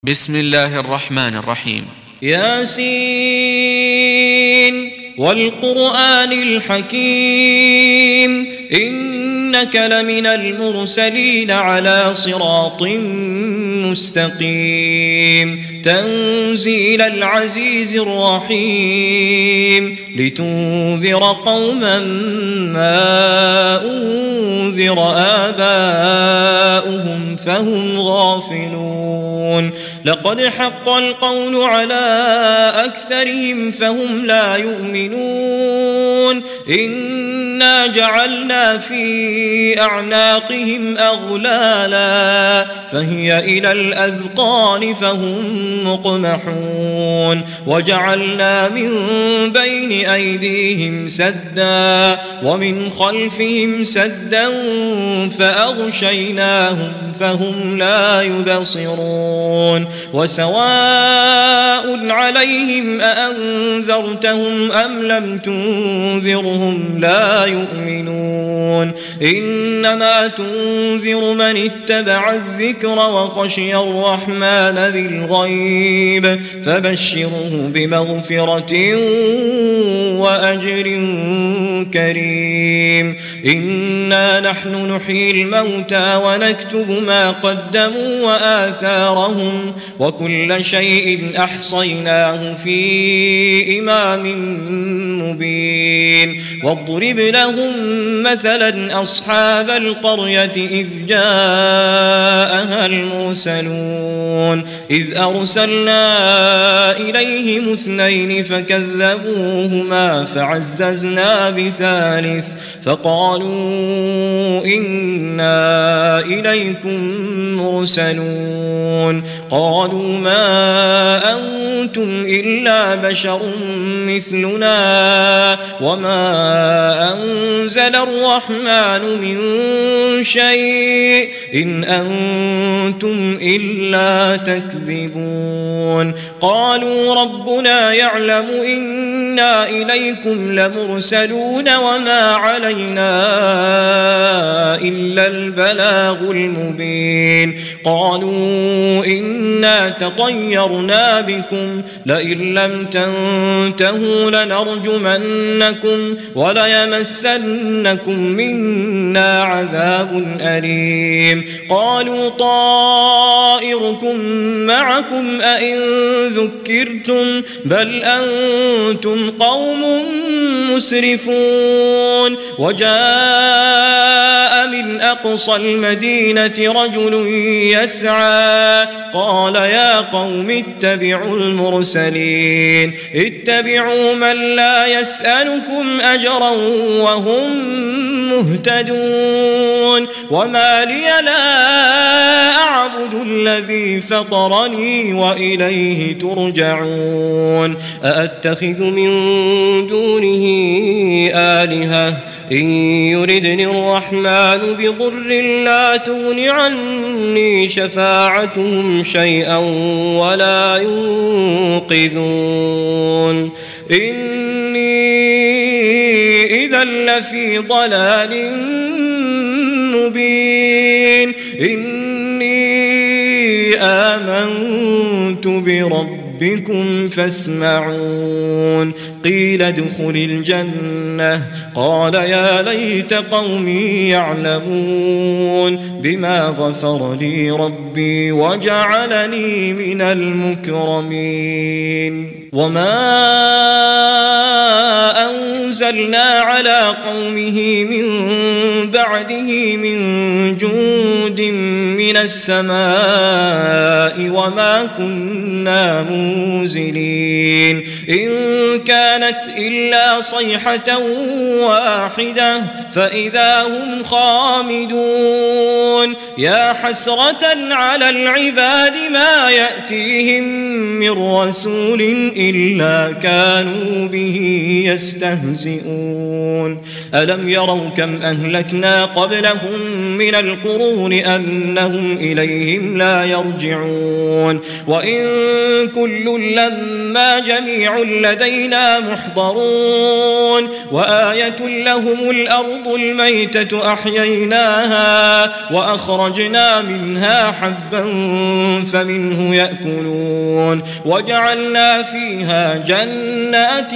بسم الله الرحمن الرحيم. ياسين والقرآن الحكيم إنك لمن المرسلين على صراط مستقيم تنزيل العزيز الرحيم لتنذر قوما ما أنذر آباؤهم فهم غافلون لقد حق القول على أكثرهم فهم لا يؤمنون إنا جعلنا في أعناقهم أغلالا فهي إلى الأذقان فهم مقمحون وجعلنا من بين أيديهم سدا ومن خلفهم سدا فأغشيناهم فهم لا يبصرون وسواء عليهم أأنذرتهم أم لم تنذرهم لا يؤمنون إنما تنذر من اتبع الذكر وخشي الرحمن بالغيب فبشره بمغفرة وأجر كريم إنا نحن نحيي الموتى ونكتب ما قدموا وآثارهم وكل شيء أحصيناه في إمام مبين واضرب لهم مثلا أصحاب القرية إذ جاءها المرسلون إذ أرسلنا إليهم اثنين فكذبوهما فعززنا بثالث فقالوا إنا إليكم مرسلون قالوا ما أنتم إلا بشر مثلنا وما أنزل الرحمن من شيء إن أنتم إلا تكذبون قالوا ربنا يعلم إنا إليكم لمرسلون وما علينا إلا البلاغ المبين قالوا إنا تطيرنا بكم لئن لم تنتهوا لنرجمنكم وليمسنكم منا عذاب أليم قالوا طائركم معكم أئن ذكرتم بل أنتم قوم مسرفون وجاء من أقصى المدينة رجل يسعى قال يا قوم اتبعوا المرسلين اتبعوا من لا يسألكم أجرا وهم مهتدون وما لي لا أعبد الذي فطرني وإليه ترجعون أأتخذ من دونه آلهة إن يردني الرحمن بضر لا تغن عني شفاعتهم شيئا ولا ينقذون إني إذا لفي ضلال مبين إني آمنت بربكم فاسمعون قيل ادخل الجنة قال يا ليت قومي يعلمون بما غفر لي ربي وجعلني من المكرمين وما أنزلنا على قومه من بعده من جند من السماء وما كنا منزلين إن كانت إلا صيحة واحدة فإذا هم خامدون يا حسرة على العباد ما يأتيهم من رسول إلا كانوا به يستهزئون ألم يروا كم أهلكنا قبلهم من القرون أنهم فهم إليهم لا يرجعون وإن كل لما جميع لدينا محضرون وآية لهم الأرض الميتة أحييناها وأخرجنا منها حبا فمنه يأكلون وجعلنا فيها جنات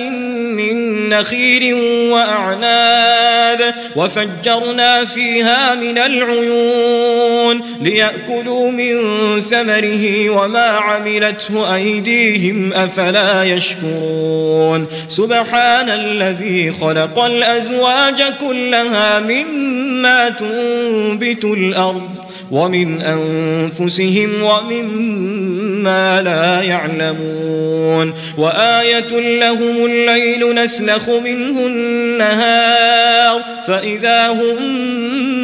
من نخيل وأعناب وفجرنا فيها من العيون ليأكلوا من ثمره وما عملته أيديهم أفلا يشكرون سبحان الذي خلق الأزواج كلها مما تنبت الأرض ومن أنفسهم ومما لا يعلمون وآية لهم الليل نسلخ منه النهار فإذا هم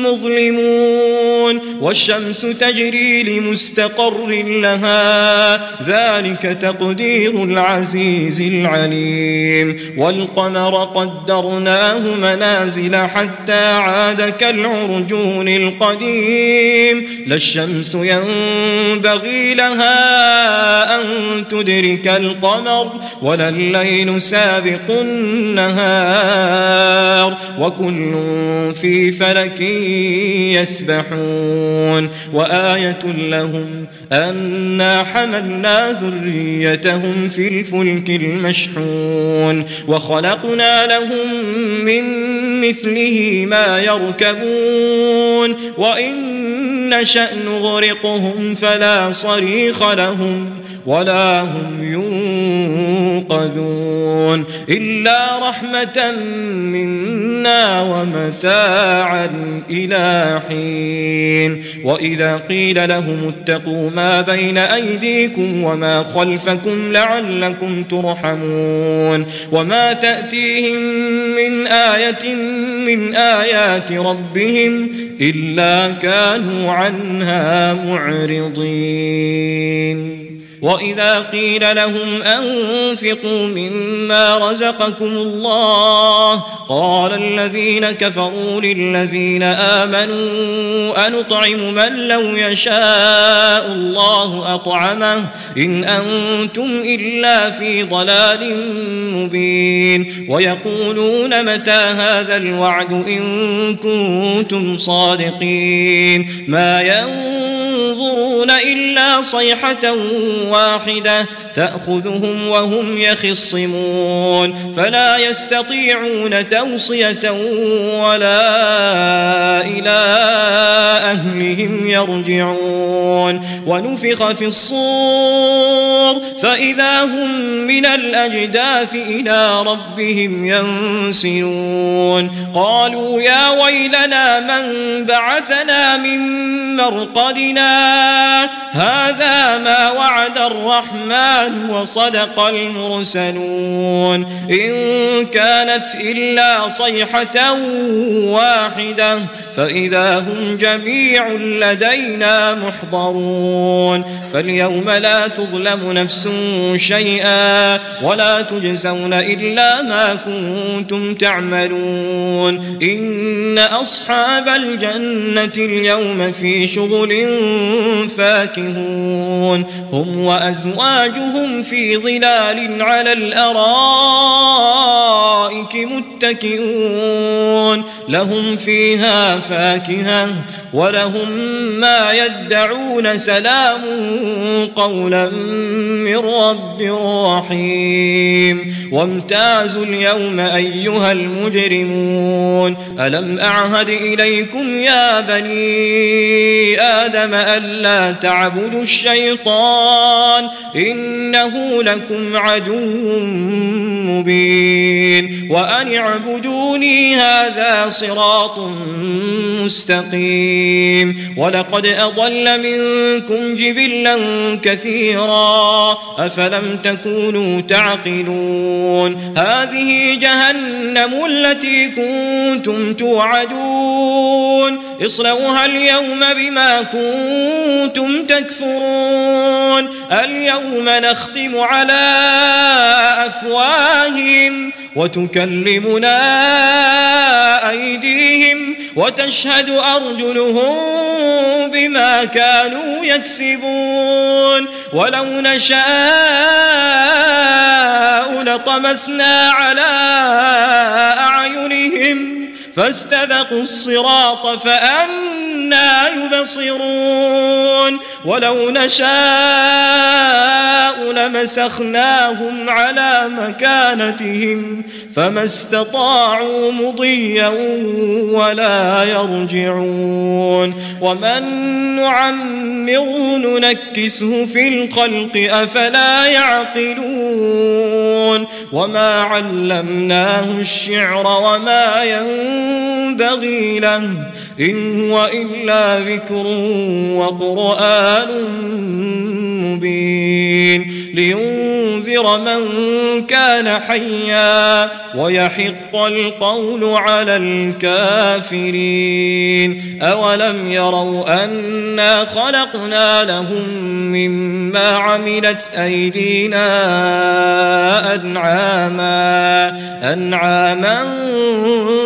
مظلمون والشمس تجري لمستقر لها ذلك تقدير العزيز العليم والقمر قدرناه منازل حتى عاد كالعرجون القديم لا الشمس ينبغي لها أن تدرك القمر ولا الليل سابق النهار وكل في فلك يسبحون وآية لهم أنا حملنا ذريتهم في الفلك المشحون وخلقنا لهم من مثله ما يركبون وإن نشأ نغرقهم فلا صريخ لهم ولا هم ينقذون إلا رحمة منا ومتاعا إلى حين وإذا قيل لهم اتقوا ما بين أيديكم وما خلفكم لعلكم ترحمون وما تأتيهم من آية من آيات ربهم إلا كانوا عنها معرضين وإذا قيل لهم أنفقوا مما رزقكم الله قال الذين كفروا للذين آمنوا أنطعم من لو يشاء الله أطعمه إن أنتم إلا في ضلال مبين ويقولون متى هذا الوعد إن كنتم صادقين ما ينظرون إلا صيحة واحدة تأخذهم وهم يخصمون فلا يستطيعون توصية ولا إلى أهلهم يرجعون ونفخ في الصور فإذا هم من الأجداث إلى ربهم ينسلون قالوا يا ويلنا من بعثنا من مرقدنا هذا ما وعد الرحمن وصدق المرسلون إن كانت إلا صيحة واحدة فإذا هم جميع لدينا محضرون فاليوم لا تظلم نفس شيئا ولا تجزون إلا ما كنتم تعملون إن أصحاب الجنة اليوم في شغل فاكهون هم وأزواجهم في ظلال على الأرائك متكئون لهم فيها فاكهة ولهم ما يدعون سلام قولا من رب رحيم وامتازوا اليوم أيها المجرمون ألم أعهد إليكم يا بني آدم ألا تعبدوا الشيطان إنه لكم عدو مبين وأن اعبدوني هذا صراط مستقيم ولقد أضل منكم جبلا كثيرا أفلم تكونوا تعقلون هذه جهنم التي كنتم توعدون اصلوها اليوم بما كنتم تكفرون اليوم نختم على أفواههم وتكلمنا أيديهم وتشهد أرجلهم بما كانوا يكسبون ولو نشاء لطمسنا على أعينهم فاستبقوا الصراط فأنى يبصرون ولو نشاء لمسخناهم على مكانتهم فما استطاعوا مضيا ولا يرجعون ومن نعمره ننكسه في الخلق أفلا يعقلون وما علمناه الشعر وما ينبغي له إن هو إلا ذكر وقرآن مبين لينذر من كان حيا ويحق القول على الكافرين أولم يروا أنا خلقنا لهم مما عملت أيدينا أنعاما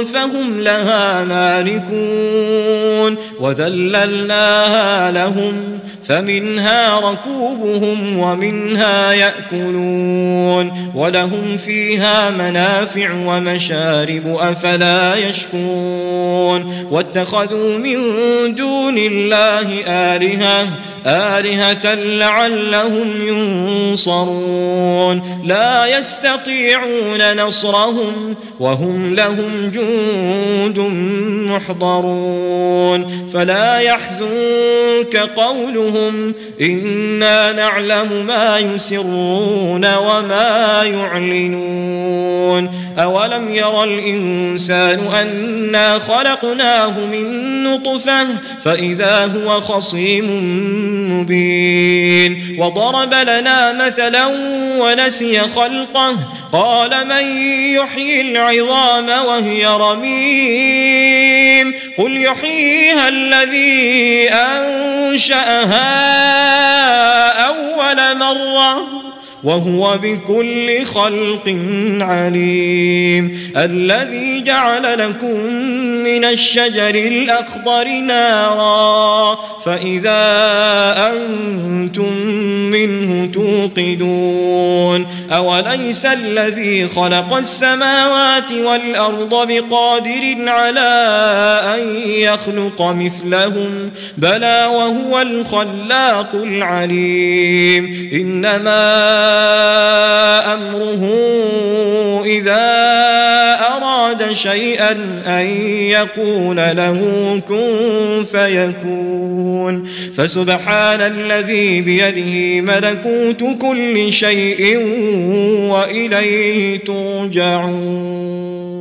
فهم لها مالكون وذللناها لهم فمنها ركوبهم ومنها يأكلون ولهم فيها منافع ومشارب أفلا يشكرون واتخذوا من دون الله آلهة لعلهم ينصرون لا يستطيعون نصرهم وهم لهم جند محضرون فلا يحزنك قولهم إنا نعلم ما يسرون وما يعلنون أولم ير الإنسان أنا خلقناه من نطفة فإذا هو خصيم مبين وضرب لنا مثلا ونسي خلقه قال من يحيي العظام وهي رميم قل يحييها الذي أنشأها أول مرة وهو بكل خلق عليم الذي جعل لكم من الشجر الأخضر نارا فإذا أنتم منه توقدون أوليس الذي خلق السماوات والأرض بقادر على أن يخلق مثلهم بلى وهو الخلاق العليم إنما أمره إذا أراد شيئا أن يقول له كن فيكون فسبحان الذي بيده ملكوت كل شيء وإليه ترجعون.